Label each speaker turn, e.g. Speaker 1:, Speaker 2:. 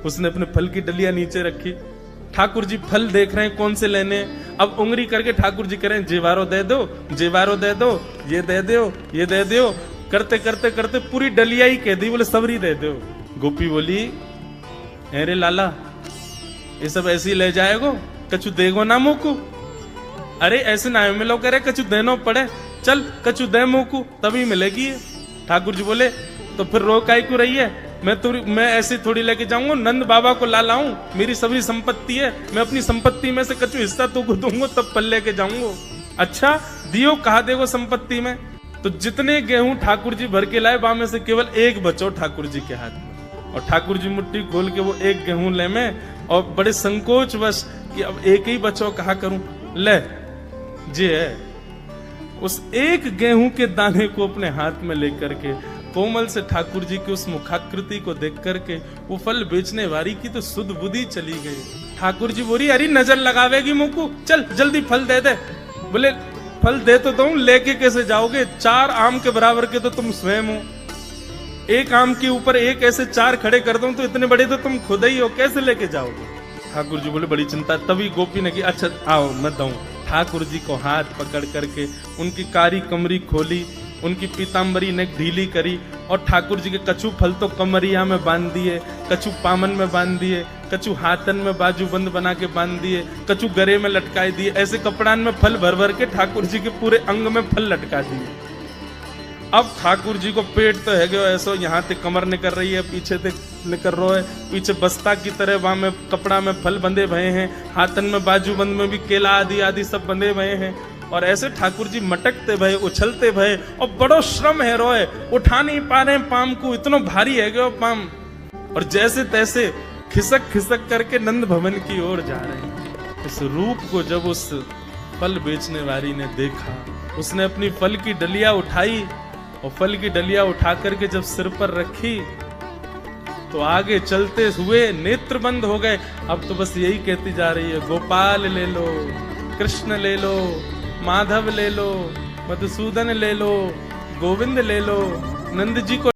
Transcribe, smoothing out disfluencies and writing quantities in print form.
Speaker 1: उसने अपने फल की डलिया नीचे रखी, ठाकुर जी फल देख रहे हैं कौन से लेने। अब उंगली करके ठाकुर जी कह रहे हैं जेवारो दे दो, जेवारो दे दो, ये दे दो, ये दे दो, करते करते करते पूरी डलिया ही कह दी, बोले सबरी दे दो। गोपी बोली अरे लाला ये सब ऐसे ही ले जाएगो, कछु देगो ना मुकू। अरे ऐसे ना मिलो, करे कछु देनो पड़े, चल कछु दे मुकू तभी मिलेगी। ठाकुर जी बोले तो फिर रो काहे क्यों रही है, मैं ऐसे थोड़ी लेके जाऊंगा, नंद बाबा को ला लाऊं, मेरी सभी संपत्ति है, मैं अपनी संपत्ति में से कछु हिस्सा तो दूंगा तब फल लेके जाऊंगा। अच्छा दियो कहा देगो संपत्ति में। तो जितने गेहूं ठाकुर जी भर के लाए, में से केवल एक बचो ठाकुर जी के हाथ में, और ठाकुर जी मुट्ठी खोल के वो एक गेहूं ले में, और बड़े संकोच वश कि अब एक ही बचो कहा करूं, ले जे है उस एक गेहूं के दाने को अपने हाथ में लेकर के कोमल से ठाकुर जी की उस मुखाकृति को देख करके वो फल बेचने वाली की तो सुध बुद्धि चली गई। ठाकुर जी बोली अरे नजर लगावेगी मुंह, चल जल्दी फल दे दे। बोले फल दे तो दूं, लेके कैसे जाओगे, 4 आम के बराबर के तो तुम स्वयं हो, एक आम के ऊपर एक ऐसे 4 खड़े कर दूं तो इतने बड़े तो तुम खुद ही हो, कैसे लेके जाओगे। ठाकुर जी बोले बड़ी चिंता। तभी गोपी ने की अच्छा आओ मैं दूं। ठाकुर जी को हाथ पकड़ करके उनकी कारी कमरी खोली, उनकी पीताम्बरी ने ढीली करी, और ठाकुर जी के कछु फल तो कमरिया में बांध दिए, कछु पामन में बांध दिए, कछु हाथन में बाजूबंद बना के बांध दिए, कछु गरे में लटकाए दिए, ऐसे कपड़ान में फल भर भर के ठाकुर जी के पूरे अंग में फल लटका दिए। अब ठाकुर जी को पेट तो है गयो ऐसो, यहाँ ते कमर निकल रही है, पीछे ते निकल रहा है, पीछे बस्ता की तरह वहां में कपड़ा में फल बंधे भये हैं, हाथन में बाजूबंद में भी केला आदि आदि सब बंधे भये हैं, और ऐसे ठाकुर जी मटकते भये, उछलते भये, और बड़ो श्रम है रोए, उठा नहीं पा रहे पाम को, इतना भारी है गयो पाम, और जैसे तैसे खिसक खिसक करके नंद भवन की ओर जा रहे हैं। इस रूप को जब उस फल बेचने वाली ने देखा, उसने अपनी फल की डलिया उठाई, और फल की डलिया उठा करके जब सिर पर रखी तो आगे चलते हुए नेत्र बंद हो गए। अब तो बस यही कहती जा रही है गोपाल ले लो, कृष्ण ले लो, माधव ले लो, मधुसूदन ले लो, गोविंद ले लो, नंद जी को